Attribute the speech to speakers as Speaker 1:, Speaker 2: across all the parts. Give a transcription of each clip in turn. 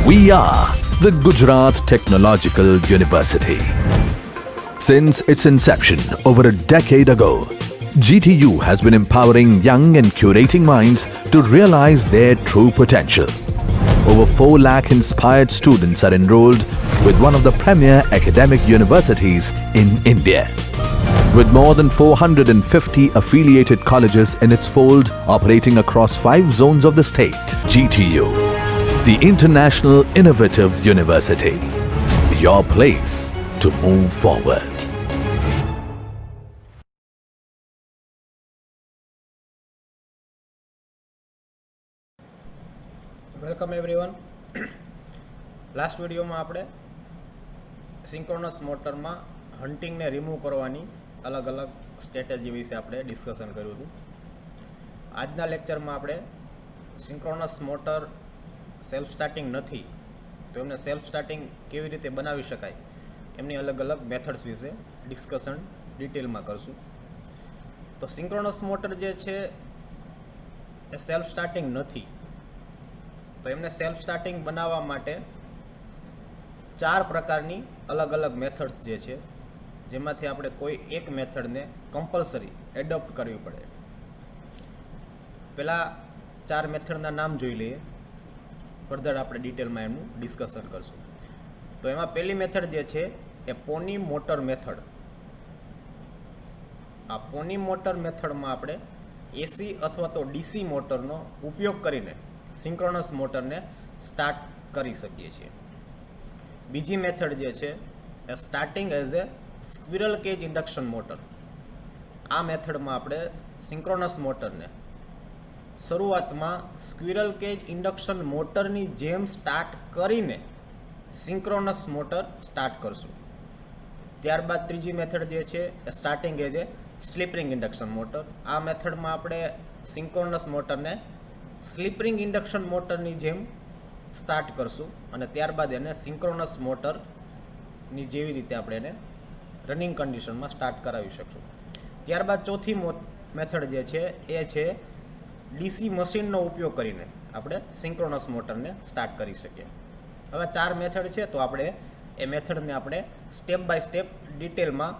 Speaker 1: We are the Gujarat Technological University. Since its inception over a decade ago, GTU has been empowering young and curating minds to realize their true potential. Over 4 lakh inspired students are enrolled with one of the premier academic universities in India. With more than 450 affiliated colleges in its fold operating across 5 zones of the state, GTU, the International Innovative University, your place to move forward.
Speaker 2: Welcome everyone. Last વિડીયોમાં આપણે synchronous મોટરમાં હન્ટિંગને remove કરવાની અલગ અલગ strategy વિશે આપણે discussion કર્યું હતું. આજના લેક્ચરમાં આપણે સિંક્રોનસ મોટર સેલ્ફ સ્ટાર્ટિંગ નથી તો એમને સેલ્ફ સ્ટાર્ટિંગ કેવી રીતે બનાવી શકાય એમની અલગ અલગ મેથડ્સ વિશે ડિસ્કશન ડિટેલમાં કરશું. તો સિંક્રોનસ મોટર જે છે એ સેલ્ફ સ્ટાર્ટિંગ નથી, તો એમને સેલ્ફ સ્ટાર્ટિંગ બનાવવા માટે 4 પ્રકારની અલગ અલગ મેથડ્સ જે છે, જેમાંથી આપણે કોઈ એક મેથડને કમ્પલસરી એડોપ્ટ કરવી પડે. પહેલાં 4 મેથડના નામ જોઈ લઈએ, ફર્ધર આપણે ડિટેલમાં એનું ડિસ્કશન કરશું. તો એમાં પહેલી મેથડ જે છે એ પોની મોટર મેથડ. આ પોની મોટર મેથડમાં આપણે એસી અથવા તો ડીસી મોટરનો ઉપયોગ કરીને સિંક્રોનસ મોટરને સ્ટાર્ટ કરી શકીએ છીએ. બીજી મેથડ જે છે એ starting as a squirrel cage induction motor. આ મેથડમાં આપણે સિંક્રોનસ મોટરને શરૂઆતમાં સ્ક્વિરલ કેજ ઇન્ડક્શન મોટરની જેમ સ્ટાર્ટ કરીને સિંક્રોનસ મોટર સ્ટાર્ટ કરશું. ત્યારબાદ ત્રીજી મેથડ જે છે એ starting as a slip ring induction motor. આ મેથડમાં આપણે સિંક્રોનસ મોટરને સ્લીપ રિંગ ઇન્ડક્શન મોટરની જેમ સ્ટાર્ટ કરશું અને ત્યારબાદ એને સિંક્રોનસ મોટરની જેવી રીતે આપણે એને રનિંગ કન્ડિશનમાં સ્ટાર્ટ કરાવી શકશું. ત્યારબાદ ચોથી મેથડ જે છે એ છે ડીસી મશીનનો ઉપયોગ કરીને આપણે સિંક્રોનસ મોટરને સ્ટાર્ટ કરી શકીએ. હવે 4 મેથડ છે, તો આપણે એ મેથડને આપણે સ્ટેપ બાય સ્ટેપ ડિટેલમાં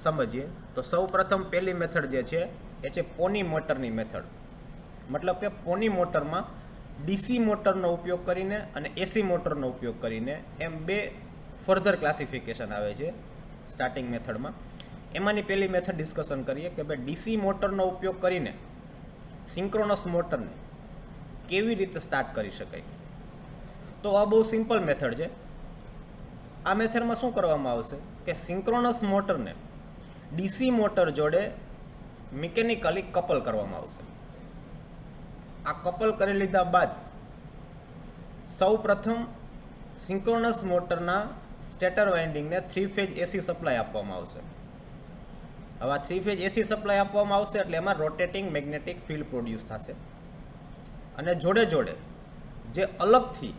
Speaker 2: સમજીએ. તો સૌ પ્રથમ પહેલી મેથડ જે છે એ છે પોની મોટરની મેથડ. મતલબ કે પોની મોટરમાં ડીસી મોટરનો ઉપયોગ કરીને અને એસી મોટરનો ઉપયોગ કરીને એમ 2 ફર્ધર ક્લાસિફિકેશન આવે છે સ્ટાર્ટિંગ મેથડમાં. એમાંની પહેલી મેથડ ડિસ્કશન કરીએ કે ભાઈ ડીસી મોટરનો ઉપયોગ કરીને સિંક્રોનસ મોટરને કેવી રીતે સ્ટાર્ટ કરી શકાય. તો આ બહુ સિમ્પલ મેથડ છે. આ મેથડમાં શું કરવામાં આવશે કે સિંક્રોનસ મોટરને ડીસી મોટર જોડે મિકેનિકલી કપલ કરવામાં આવશે. આ કપલ કરી લીધા બાદ સૌ પ્રથમ સિંક્રોનસ મોટરના સ્ટેટર વાઇન્ડિંગને 3 ફેઝ એસી સપ્લાય આપવામાં આવશે. હવે આ 3 ફેઝ એસી સપ્લાય આપવામાં આવશે એટલે એમાં રોટેટિંગ મેગ્નેટિક ફિલ્ડ પ્રોડ્યુસ થશે. અને જોડે જોડે જે અલગથી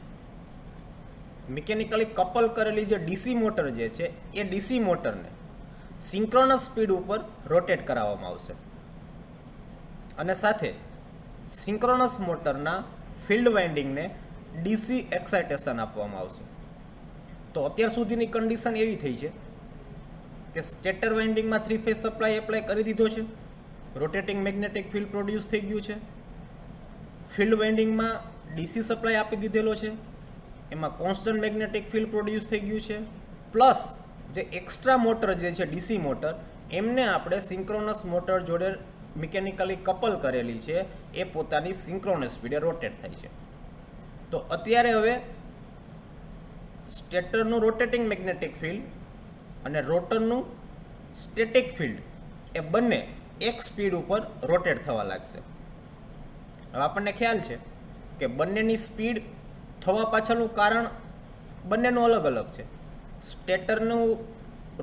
Speaker 2: મિકેનિકલી કપલ કરેલી જે ડીસી મોટર જે છે એ ડીસી મોટરને સિંક્રોનસ સ્પીડ ઉપર રોટેટ કરાવવામાં આવશે. અને સાથે સિંક્રોનસ મોટરના ફિલ્ડ વાઇન્ડિંગને ડીસી એક્સાઇટેશન આપવામાં આવશે. તો અત્યાર સુધીની કન્ડિશન એવી થઈ છે કે સ્ટેટર વાઇન્ડિંગમાં 3 ફેઝ સપ્લાય એપ્લાય કરી દીધો છે, રોટેટિંગ મેગ્નેટિક ફિલ્ડ પ્રોડ્યુસ થઈ ગયું છે, ફિલ્ડ વાઇન્ડિંગમાં ડીસી સપ્લાય આપી દીધેલો છે, એમાં કોન્સ્ટન્ટ મેગ્નેટિક ફિલ્ડ પ્રોડ્યુસ થઈ ગયું છે, પ્લસ જે એક્સ્ટ્રા મોટર જે છે ડીસી મોટર એમને આપણે સિંક્રોનસ મોટર જોડે મિકેનિકલી કપલ કરેલી છે, એ પોતાની સિંક્રોનસ સ્પીડે રોટેટ થાય છે. તો અત્યારે હવે સ્ટેટરનું રોટેટિંગ મેગ્નેટિક ફિલ્ડ અને રોટરનું સ્ટેટિક ફિલ્ડ એ બંને એક સ્પીડ ઉપર રોટેટ થવા લાગશે. હવે આપણને ખ્યાલ છે કે બંનેની સ્પીડ થવા પાછળનું કારણ બંનેનું અલગ અલગ છે. સ્ટેટરનું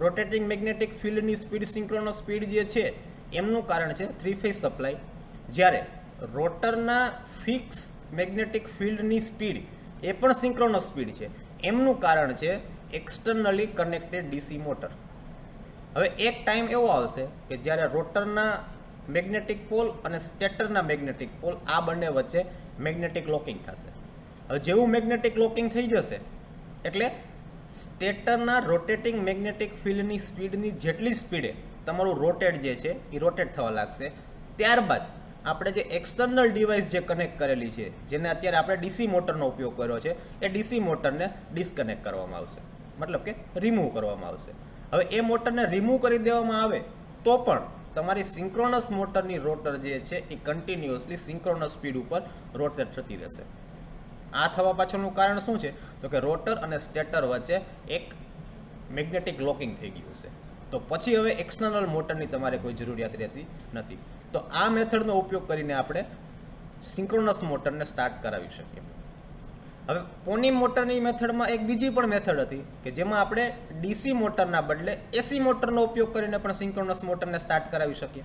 Speaker 2: રોટેટિંગ મેગ્નેટિક ફિલ્ડની સ્પીડ સિંક્રોનસ સ્પીડ જે છે એમનું કારણ છે 3 ફેઝ સપ્લાય, જ્યારે રોટરના ફિક્સ મેગ્નેટિક ફિલ્ડની સ્પીડ એ પણ સિંક્રોનસ સ્પીડ છે, એમનું કારણ છે એક્સટર્નલી કનેક્ટેડ ડીસી મોટર. હવે એક ટાઈમ એવો આવશે કે જ્યારે રોટરના મેગ્નેટિક પોલ અને સ્ટેટરના મેગ્નેટિક પોલ આ બંને વચ્ચે મેગ્નેટિક લોકિંગ થશે. હવે જેવું મેગ્નેટિક લોકિંગ થઈ જશે એટલે સ્ટેટરના રોટેટિંગ મેગ્નેટિક ફિલ્ડની સ્પીડની જેટલી સ્પીડે તમારું રોટેટ જે છે એ રોટેટ થવા લાગશે. ત્યારબાદ આપણે જે એક્સટર્નલ ડિવાઇસ જે કનેક્ટ કરેલી છે, જેને અત્યારે આપણે ડીસી મોટરનો ઉપયોગ કર્યો છે, એ ડીસી મોટરને ડિસ્કનેક્ટ કરવામાં આવશે, મતલબ કે રિમૂવ કરવામાં આવશે. હવે એ મોટરને રિમૂવ કરી દેવામાં આવે તો પણ તમારી સિંક્રોનસ મોટરની રોટર જે છે એ કન્ટિન્યુઅસલી સિંક્રોનસ સ્પીડ ઉપર રોટેટ થતી રહેશે. આ થવા પાછળનું કારણ શું છે? તો કે રોટર અને સ્ટેટર વચ્ચે એક મેગ્નેટિક લોકિંગ થઈ ગયું છે. તો પછી હવે એક્સટર્નલ મોટરની તમારે કોઈ જરૂરિયાત રહેતી નથી. તો આ મેથડનો ઉપયોગ કરીને આપણે સિંક્રોનસ મોટરને સ્ટાર્ટ કરાવી શકીએ. હવે પોની મોટરની મેથડમાં એક બીજી પણ મેથડ હતી કે જેમાં આપણે ડીસી મોટરના બદલે એસી મોટરનો ઉપયોગ કરીને પણ સિંક્રોનસ મોટરને સ્ટાર્ટ કરાવી શકીએ.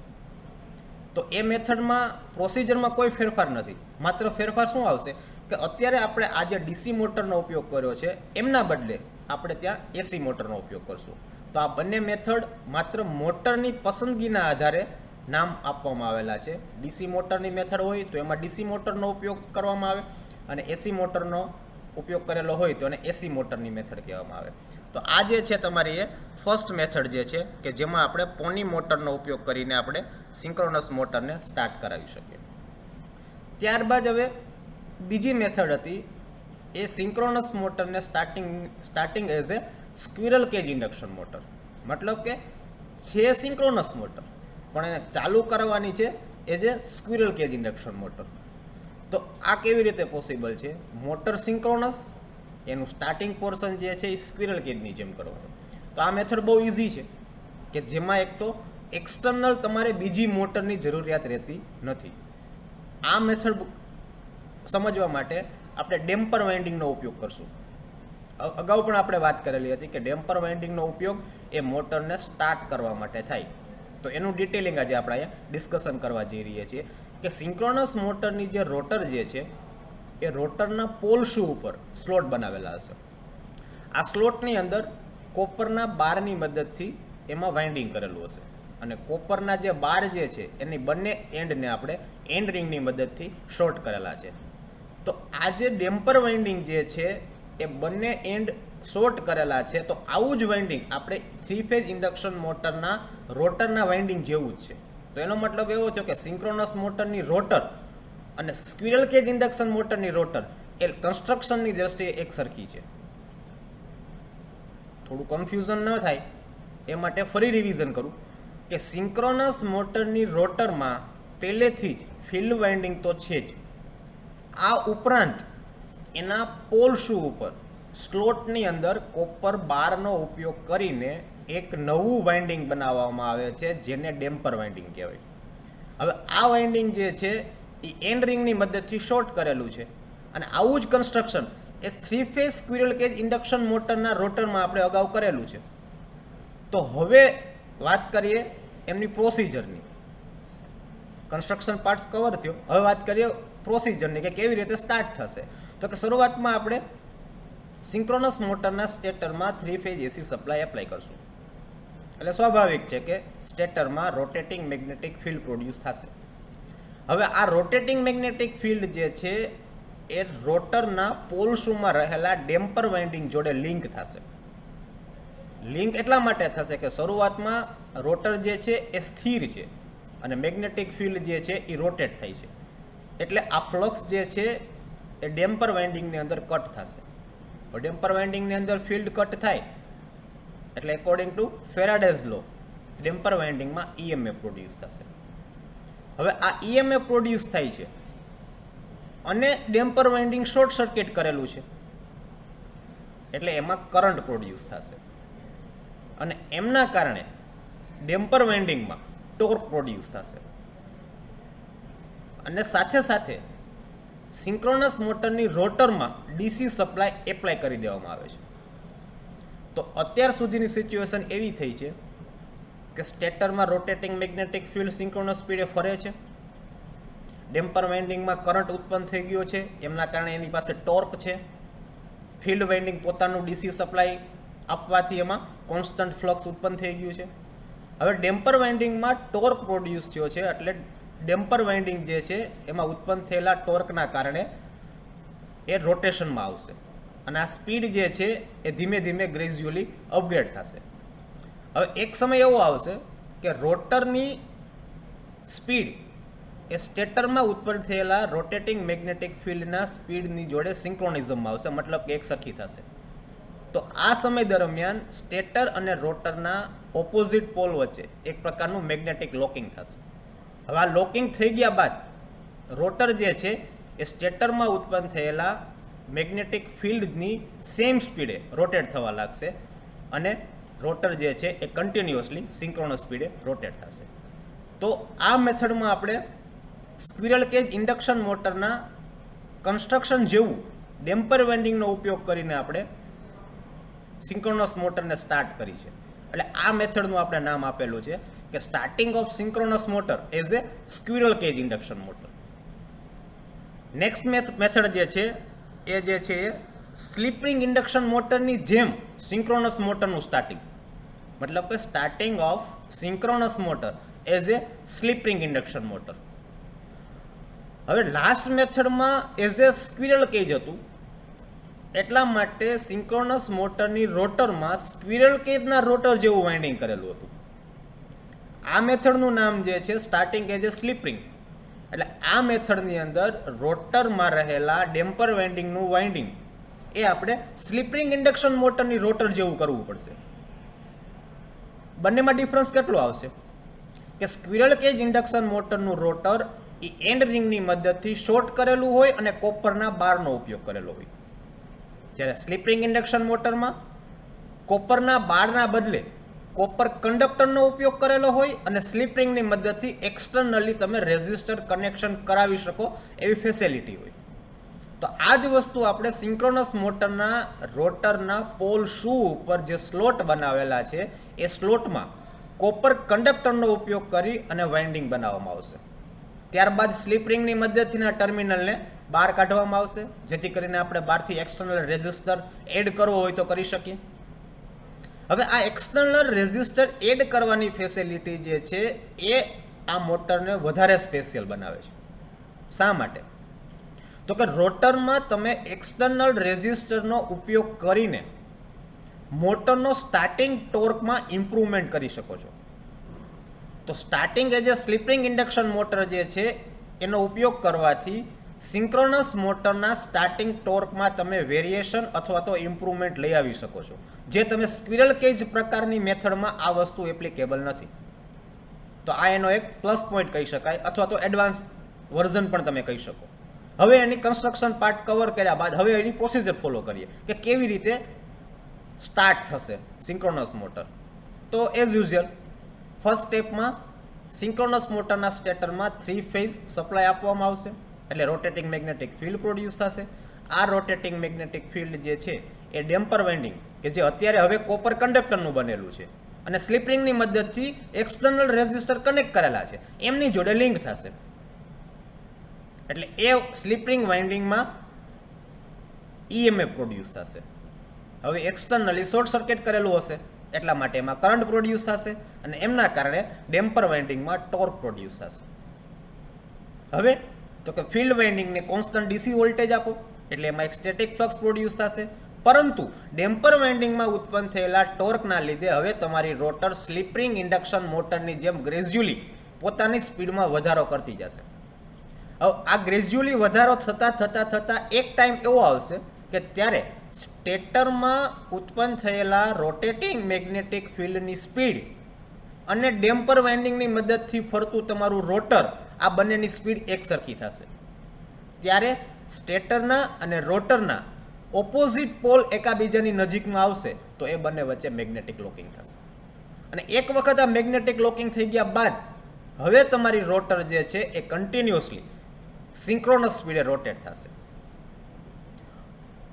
Speaker 2: તો એ મેથડમાં પ્રોસિજરમાં કોઈ ફેરફાર નથી. માત્ર ફેરફાર શું આવશે કે અત્યારે આપણે આ જે ડીસી મોટરનો ઉપયોગ કર્યો છે એમના બદલે આપણે ત્યાં એસી મોટરનો ઉપયોગ કરશું. તો આ બંને મેથડ માત્ર મોટરની પસંદગીના આધારે નામ આપવામાં આવેલા છે. ડીસી મોટરની મેથડ હોય તો એમાં ડીસી મોટરનો ઉપયોગ કરવામાં આવે, અને એસી મોટરનો ઉપયોગ કરેલો હોય તો એને એસી મોટરની મેથડ કહેવામાં આવે. તો આ જે છે તમારી એ ફર્સ્ટ મેથડ જે છે કે જેમાં આપણે પોની મોટરનો ઉપયોગ કરીને આપણે સિંક્રોનસ મોટરને સ્ટાર્ટ કરાવી શકીએ. ત્યારબાદ હવે બીજી મેથડ હતી એ સિંક્રોનસ મોટરને starting as a squirrel cage induction motor, મતલબ કે છે સિંક્રોનસ મોટર પણ એને ચાલુ કરવાની છે as a squirrel cage induction motor. તો આ કેવી રીતે પોસિબલ છે? મોટર સિંક્રોનસ, એનું સ્ટાર્ટિંગ પોર્શન જે છે એ સ્ક્વિરલ કેજની જેમ કરવાનું. તો આ મેથડ બહુ ઇઝી છે કે જેમાં એક તો એક્સટર્નલ તમારે બીજી મોટરની જરૂરિયાત રહેતી નથી. આ મેથડ સમજવા માટે આપણે ડેમ્પર વાઇન્ડિંગનો ઉપયોગ કરશું. અગાઉ પણ આપણે વાત કરેલી હતી કે ડેમ્પર વાઇન્ડિંગનો ઉપયોગ એ મોટરને સ્ટાર્ટ કરવા માટે થાય. તો એનું ડિટેલિંગ આજે આપણે અહીંયા ડિસ્કશન કરવા જઈ રહ્યા છીએ કે સિંક્રોનસ મોટરની જે રોટર જે છે એ રોટરના પોલ શૂ ઉપર સ્લોટ બનાવેલા હશે. આ સ્લોટની અંદર કોપરના બારની મદદથી એમાં વાઇન્ડિંગ કરેલું હશે, અને કોપરના જે બાર જે છે એની બંને એન્ડને આપણે એન્ડ રિંગની મદદથી શોર્ટ કરેલા છે. તો આ જે ડેમ્પર વાઇન્ડિંગ જે છે એ બંને એન્ડ શોર્ટ કરેલા છે. તો આવું જ વાઇન્ડિંગ આપણે 3 ફેઝ ઇન્ડક્શન મોટરના રોટરના વાઇન્ડિંગ જેવું જ છે. તો એનો મતલબ એવો થયો કે સિંક્રોનસ મોટરની રોટર અને સ્ક્વિરલ કેજ ઇન્ડક્શન મોટરની રોટર એ કન્સ્ટ્રક્શનની દ્રષ્ટિએ એક સરખી છે. થોડું કન્ફ્યુઝન ન થાય એ માટે ફરી રિવિઝન કરું કે સિંક્રોનસ મોટરની રોટરમાં પહેલેથી જ ફિલ્ડ વાઇન્ડિંગ તો છે જ. આ ઉપરાંત એના પોલ શૂ ઉપર સ્લોટની અંદર કોપર બારનો ઉપયોગ કરીને એક નવું વાઇન્ડિંગ બનાવવામાં આવે છે જેને ડેમ્પર વાઇન્ડિંગ કહેવાય. હવે આ વાઇન્ડિંગ જે છે એ એન્ડ રિંગની મદદથી શોર્ટ કરેલું છે, અને આવું જ કન્સ્ટ્રક્શન એ 3 ફેઝ સ્ક્વિરલ કેજ ઇન્ડક્શન મોટરના રોટરમાં આપણે અગાઉ કરેલું છે. તો હવે વાત કરીએ એમની પ્રોસિજરની. કન્સ્ટ્રક્શન પાર્ટ્સ કવર થયો, હવે વાત કરીએ પ્રોસિજરની કે કેવી રીતે સ્ટાર્ટ થશે. તો કે શરૂઆતમાં આપણે સિંક્રોનસ મોટરના સ્ટેટરમાં 3 ફેઝ એસી સપ્લાય એપ્લાય કરશું. એટલે સ્વાભાવિક છે કે સ્ટેટરમાં રોટેટિંગ મેગ્નેટિક ફિલ્ડ પ્રોડ્યુસ થશે. હવે આ રોટેટિંગ મેગ્નેટિક ફિલ્ડ જે છે એ રોટરના પોલ શૂમાં રહેલા ડેમ્પર વાઇન્ડિંગ જોડે લિંક થશે. લિંક એટલા માટે થશે કે શરૂઆતમાં રોટર જે છે એ સ્થિર છે અને મેગ્નેટિક ફિલ્ડ જે છે એ રોટેટ થાય છે. એટલે આ ફ્લક્સ જે છે એ ડેમ્પર વાઇન્ડિંગની અંદર કટ થશે. ડેમ્પર વાઇન્ડિંગની અંદર ફિલ્ડ કટ થાય એટલે according to Faraday's law damper વાઇન્ડિંગમાં ઈએમએફ પ્રોડ્યુસ થશે. હવે આ ઈએમએફ પ્રોડ્યુસ થાય છે અને ડેમ્પર વાઇન્ડિંગ શોર્ટ સર્કિટ કરેલું છે એટલે એમાં કરંટ પ્રોડ્યુસ થશે, અને એમના કારણે ડેમ્પર વાઇન્ડિંગમાં ટોર્ક પ્રોડ્યુસ થશે. અને સાથે સાથે સિંક્રોનસ મોટરની રોટરમાં ડીસી સપ્લાય એપ્લાય કરી દેવામાં આવે છે. તો અત્યાર સુધીની સિચ્યુએશન એવી થઈ છે કે સ્ટેટરમાં રોટેટિંગ મેગ્નેટિક ફિલ્ડ સિંક્રોનસ સ્પીડે ફરે છે, ડેમ્પર વાઇન્ડિંગમાં કરંટ ઉત્પન્ન થઈ ગયો છે, એમના કારણે એની પાસે ટોર્ક છે. ફિલ્ડ વાઇન્ડિંગ પોતાનું ડીસી સપ્લાય આપવાથી એમાં કોન્સ્ટન્ટ ફ્લક્સ ઉત્પન્ન થઈ ગયું છે. હવે ડેમ્પર વાઇન્ડિંગમાં ટોર્ક પ્રોડ્યુસ થયો છે, એટલે ડેમ્પર વાઇન્ડિંગ જે છે એમાં ઉત્પન્ન થયેલા ટોર્કના કારણે એ રોટેશનમાં આવશે અને આ સ્પીડ જે છે એ ધીમે ધીમે ગ્રેજ્યુઅલી અપગ્રેડ થશે. હવે એક સમય એવો આવશે કે રોટરની સ્પીડ એ સ્ટેટરમાં ઉત્પન્ન થયેલા રોટેટિંગ મેગ્નેટિક ફિલ્ડના સ્પીડની જોડે સિંક્રોનિઝમમાં આવશે, મતલબ કે એક સરખી થશે. તો આ સમય દરમિયાન સ્ટેટર અને રોટરના ઓપોઝિટ પોલ વચ્ચે એક પ્રકારનું મેગ્નેટિક લોકિંગ થશે. હવે આ લોકિંગ થઈ ગયા બાદ રોટર જે છે એ સ્ટેટરમાં ઉત્પન્ન થયેલા મેગ્નેટિક ફિલ્ડની સેમ સ્પીડે રોટેટ થવા લાગશે અને રોટર જે છે એ કન્ટિન્યુઅસલી સિંક્રોનસ સ્પીડે રોટેટ થશે. તો આ મેથડમાં આપણે સ્ક્વિરલ કેજ ઇન્ડક્શન મોટરના કન્સ્ટ્રક્શન જેવું ડેમ્પર વેન્ડિંગનો ઉપયોગ કરીને આપણે સિંક્રોનસ મોટરને સ્ટાર્ટ કરી છે. એટલે આ મેથડનું આપણે નામ આપેલું છે કે starting of synchronous motor as a squirrel cage induction motor. Next method જે છે એ સ્લિપ રિંગ ઇન્ડક્શન મોટરની જેમ સિંક્રોનસ મોટરનું સ્ટાર્ટિંગ, મતલબ કે starting of synchronous motor as a slip ring induction motor. હવે લાસ્ટ મેથડમાં એઝ એ સ્ક્વિરલ કેજ હતું, એટલા માટે સિંક્રોનસ મોટરની રોટરમાં સ્ક્વિરલ કેજના રોટર જેવું વાઇન્ડિંગ કરેલું હતું. આ મેથડનું નામ જે છે starting as a slip ring. એટલે આ મેથડની અંદર રોટરમાં રહેલા ડેમ્પર વાઇન્ડિંગનું વાઇન્ડિંગ એ આપણે સ્લિપ રિંગ ઇન્ડક્શન મોટરની રોટર જેવું કરવું પડશે. બંનેમાં ડિફરન્સ કેટલો આવશે કે સ્ક્વિરલ કેજ ઇન્ડક્શન મોટરનું રોટર એ એન્ડ રિંગની મદદથી શોર્ટ કરેલું હોય અને કોપરના બારનો ઉપયોગ કરેલો હોય, જ્યારે સ્લિપ રિંગ ઇન્ડક્શન મોટરમાં કોપરના બારના બદલે કોપર કંડક્ટરનો ઉપયોગ કરેલો હોય અને સ્લિપ રિંગની મદદથી એક્સટર્નલી તમે રેઝિસ્ટર કનેક્શન કરાવી શકો એવી ફેસિલિટી હોય. તો આ જ વસ્તુ આપણે સિંક્રોનસ મોટરના રોટરના પોલ શૂ ઉપર જે સ્લોટ બનાવેલા છે એ સ્લોટમાં કોપર કંડક્ટરનો ઉપયોગ કરી અને વાઇન્ડિંગ બનાવવામાં આવશે. ત્યારબાદ સ્લિપ રિંગની મદદથીના ટર્મિનલને બહાર કાઢવામાં આવશે, જેથી કરીને આપણે બહારથી એક્સટર્નલ રેઝિસ્ટર એડ કરવો હોય તો કરી શકીએ. હવે આ એક્સટર્નલ રેઝિસ્ટર એડ કરવાની ફેસિલિટી જે છે એ આ મોટરને વધારે સ્પેશિયલ બનાવે છે. શા માટે? તો કે રોટરમાં તમે એક્સટર્નલ રેઝિસ્ટરનો ઉપયોગ કરીને મોટરનો સ્ટાર્ટિંગ ટોર્કમાં ઇમ્પ્રુવમેન્ટ કરી શકો છો. તો starting as a slip ring induction motor જે છે એનો ઉપયોગ કરવાથી સિંક્રોનસ મોટરના સ્ટાર્ટિંગ ટોર્કમાં તમે વેરિએશન અથવા તો ઇમ્પ્રુવમેન્ટ લઈ આવી શકો છો, જે તમે સ્ક્વિરલ કેજ પ્રકારની મેથડમાં આ વસ્તુ એપ્લિકેબલ નથી. તો આ એનો એક પ્લસ પોઈન્ટ કહી શકાય, અથવા તો એડવાન્સ વર્ઝન પણ તમે કહી શકો. હવે એની કન્સ્ટ્રક્શન પાર્ટ કવર કર્યા બાદ હવે એની પ્રોસિજર ફોલો કરીએ કે કેવી રીતે સ્ટાર્ટ થશે સિંક્રોનસ મોટર. તો એઝ યુઝ્યુઅલ ફર્સ્ટ સ્ટેપમાં સિંક્રોનસ મોટરના સ્ટેટરમાં 3 ફેઝ સપ્લાય આપવામાં આવશે, એટલે રોટેટિંગ મેગ્નેટિક ફિલ્ડ પ્રોડ્યુસ થશે. આ રોટેટિંગ મેગ્નેટિક ફિલ્ડ જે છે એ ડેમ્પર વાઇન્ડિંગ કે જે અત્યારે હવે કોપર કંડક્ટરનું બનેલું છે અને સ્લિપ રિંગની મદદથી એક્સટર્નલ રેઝિસ્ટર કનેક્ટ કરેલા છે એમની જોડે લિંક થશે. એટલે એ સ્લિપ રિંગ વાઇન્ડિંગમાં EMF પ્રોડ્યુસ થશે. હવે એક્સટર્નલી શોર્ટ સર્કિટ કરેલું હશે એટલા માટે એમાં કરંટ પ્રોડ્યુસ થશે અને એમના કારણે ડેમ્પર વાઇન્ડિંગમાં ટોર્ક પ્રોડ્યુસ થશે. હવે તો કે ફિલ્ડ વાઇન્ડિંગને કોન્સ્ટન્ટ DC વોલ્ટેજ આપો એટલે એમાં એક સ્ટેટિક ફ્લક્સ પ્રોડ્યુસ થશે, પરંતુ ડેમ્પર વાઇન્ડિંગમાં ઉત્પન્ન થયેલા ટોર્કના લીધે હવે તમારી રોટર સ્લિપ રિંગ ઇન્ડક્શન મોટરની જેમ ગ્રેજ્યુઅલી પોતાની સ્પીડમાં વધારો કરતી જશે. હવે આ ગ્રેજ્યુઅલી વધારો થતાં એક ટાઈમ એવો આવશે કે ત્યારે સ્ટેટરમાં ઉત્પન્ન થયેલા રોટેટિંગ મેગ્નેટિક ફિલ્ડની સ્પીડ અને ડેમ્પર વાઇન્ડિંગની મદદથી ફરતું તમારું રોટર આ બંનેની સ્પીડ એક સરખી થશે. ત્યારે સ્ટેટરના અને રોટરના ઓપોઝિટ પોલ એકાબીજાની નજીકમાં આવશે તો એ બંને વચ્ચે મેગ્નેટિક લોકિંગ થશે. અને એક વખત આ મેગ્નેટિક લોકિંગ થઈ ગયા બાદ હવે તમારી રોટર જે છે એ કન્ટિન્યુઅસલી સિંક્રોનસ સ્પીડે રોટેટ થશે.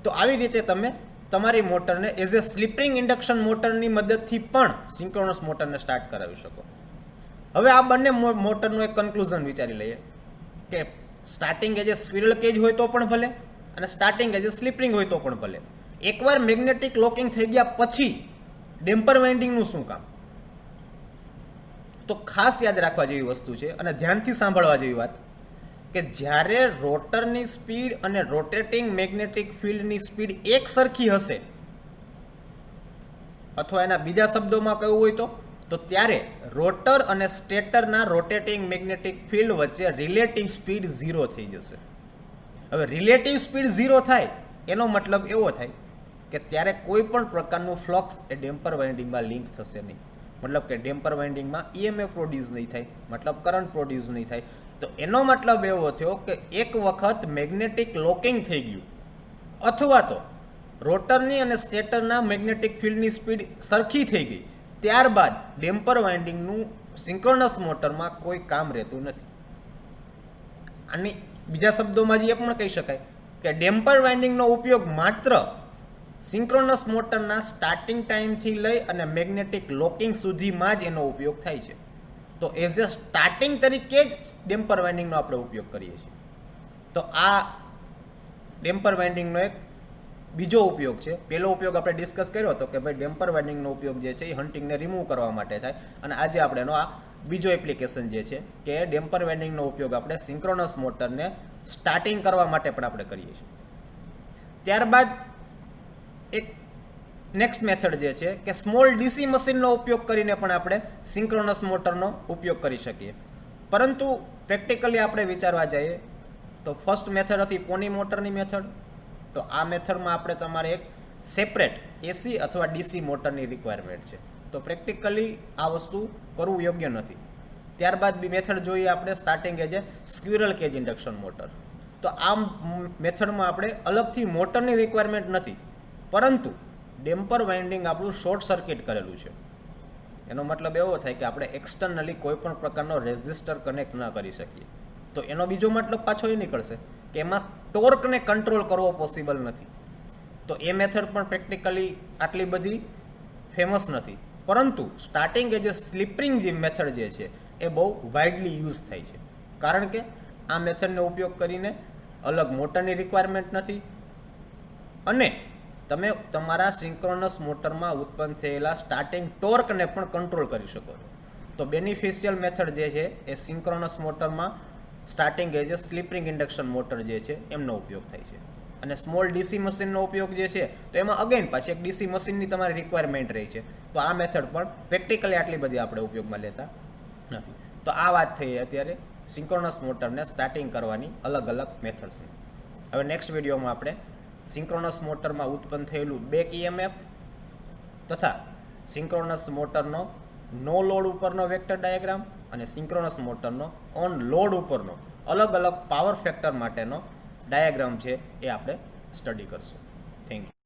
Speaker 2: તો આવી રીતે તમે તમારી મોટરને as a slip ring induction મોટરની મદદથી પણ સિંક્રોનસ મોટરને સ્ટાર્ટ કરાવી શકો. હવે આ બંને મોટરનું એક કન્ક્લુઝન વિચારી લઈએ કે starting as a squirrel cage હોય તો પણ ભલે અને starting as a slip ring હોય તો પણ ભલે. એકવાર મેગ્નેટિક લોકિંગ થઈ ગયા પછી ડેમ્પર વાઇન્ડિંગનું શું કામ? તો ખાસ યાદ રાખવા જેવી વસ્તુ છે અને ધ્યાનથી સાંભળવા જેવી વાત કે જ્યારે રોટરની સ્પીડ અને રોટેટિંગ મેગ્નેટિક ફિલ્ડની સ્પીડ એક સરખી હશે, અથવા એના બીજા શબ્દોમાં કહેવું હોય તો ત્યારે રોટર અને સ્ટેટરના રોટેટિંગ મેગ્નેટિક ફિલ્ડ વચ્ચે રિલેટિવ સ્પીડ 0 થઈ જશે. હવે રિલેટિવ સ્પીડ 0 થાય એનો મતલબ એવો થાય કે ત્યારે કોઈ પણ પ્રકારનું ફ્લક્સ એ ડેમ્પર વાઇન્ડિંગમાં લિંક થશે નહીં. મતલબ કે ડેમ્પર વાઇન્ડિંગમાં EMF પ્રોડ્યુસ નહીં થાય, મતલબ કરંટ પ્રોડ્યુસ નહીં થાય. તો એનો મતલબ એવો થયો કે એક વખત મેગ્નેટિક લોકિંગ થઈ ગયું, અથવા તો રોટરની અને સ્ટેટરના મેગ્નેટિક ફિલ્ડની સ્પીડ સરખી થઈ ગઈ, ત્યારબાદ ડેમ્પર વાઇન્ડિંગનું સિંક્રોનસ મોટરમાં કોઈ કામ રહેતું નથી. આની બીજા શબ્દોમાં એ પણ કહી શકાય કે ડેમ્પર વાઇન્ડિંગનો ઉપયોગ માત્ર સિંક્રોનસ મોટરના સ્ટાર્ટિંગ ટાઈમથી લઈ અને મેગ્નેટિક લોકિંગ સુધીમાં જ એનો ઉપયોગ થાય છે. તો એઝ એ સ્ટાર્ટિંગ તરીકે જ ડેમ્પર વાઇન્ડિંગનો આપણે ઉપયોગ કરીએ છીએ. તો આ ડેમ્પર વાઇન્ડિંગનો એક બીજો ઉપયોગ છે. પહેલો ઉપયોગ આપણે ડિસ્કસ કર્યો હતો કે ભાઈ ડેમ્પર વાઇન્ડિંગનો ઉપયોગ જે છે એ હન્ટિંગને રિમૂવ કરવા માટે થાય, અને આજે આપણે એનો આ બીજો એપ્લિકેશન જે છે કે ડેમ્પર વાઇન્ડિંગનો ઉપયોગ આપણે સિંક્રોનસ મોટરને સ્ટાર્ટિંગ કરવા માટે પણ આપણે કરીએ છીએ. ત્યારબાદ એક નેક્સ્ટ મેથડ જે છે કે સ્મોલ ડીસી મશીનનો ઉપયોગ કરીને પણ આપણે સિંક્રોનસ મોટરનો ઉપયોગ કરી શકીએ. પરંતુ પ્રેક્ટિકલી આપણે વિચારવા જઈએ તો ફર્સ્ટ મેથડ હતી પોની મોટરની મેથડ. તો આ મેથડમાં આપણે તમારે એક સેપરેટ એસી અથવા ડીસી મોટરની રિક્વાયરમેન્ટ છે. તો પ્રેક્ટિકલી આ વસ્તુ કરવું યોગ્ય નથી. ત્યારબાદ બી મેથડ જોઈએ આપણે સ્ટાર્ટિંગ એજ એ સ્ક્વિરલ કેજ ઇન્ડક્શન મોટર. તો આ મેથડમાં આપણે અલગથી મોટરની રિક્વાયરમેન્ટ નથી, પરંતુ ડેમ્પર વાઇન્ડિંગ આપણું શોર્ટ સર્કિટ કરેલું છે. એનો મતલબ એવો થાય કે આપણે એક્સટર્નલી કોઈ પણ પ્રકારનો રેઝિસ્ટર કનેક્ટ ન કરી શકીએ. તો એનો બીજો મતલબ પાછો એ નીકળશે કે એમાં ટોર્કને કંટ્રોલ કરવો પોસિબલ નથી. તો એ મેથડ પણ પ્રેક્ટિકલી આટલી બધી ફેમસ નથી, પરંતુ સ્ટાર્ટિંગ એજ એ સ્લિપરિંગ જે મેથડ જે છે એ બહુ વાઇડલી યુઝ થાય છે. કારણ કે આ મેથડનો ઉપયોગ કરીને અલગ મોટરની રિક્વાયરમેન્ટ નથી, અને તમે તમારા સિંક્રોનસ મોટરમાં ઉત્પન્ન થયેલા સ્ટાર્ટિંગ ટોર્કને પણ કંટ્રોલ કરી શકો છો. તો બેનિફિશિયલ મેથડ જે છે એ સિંક્રોનસ મોટરમાં સ્ટાર્ટિંગ એજ એ સ્લિપરિંગ ઇન્ડક્શન મોટર જે છે એમનો ઉપયોગ થાય છે. અને સ્મોલ ડીસી મશીનનો ઉપયોગ જે છે તો એમાં અગેન પાછી એક ડીસી મશીનની તમારી રિક્વાયરમેન્ટ રહી છે. તો આ મેથડ પણ પ્રેક્ટિકલી આટલી બધી આપણે ઉપયોગમાં લેતા નથી. તો આ વાત થઈ અત્યારે સિંક્રોનસ મોટરને સ્ટાર્ટિંગ કરવાની અલગ અલગ મેથડ્સની. હવે નેક્સ્ટ વિડીયોમાં આપણે સિંક્રોનસ મોટરમાં ઉત્પન્ન થયેલું બેક EMF તથા સિંક્રોનસ મોટરનો નો લોડ ઉપરનો વેક્ટર ડાયાગ્રામ અને સિંક્રોનસ મોટરનો ઓન લોડ ઉપરનો અલગ અલગ પાવર ફેક્ટર માટેનો ડાયાગ્રામ છે એ આપણે સ્ટડી કરશું. Thank you.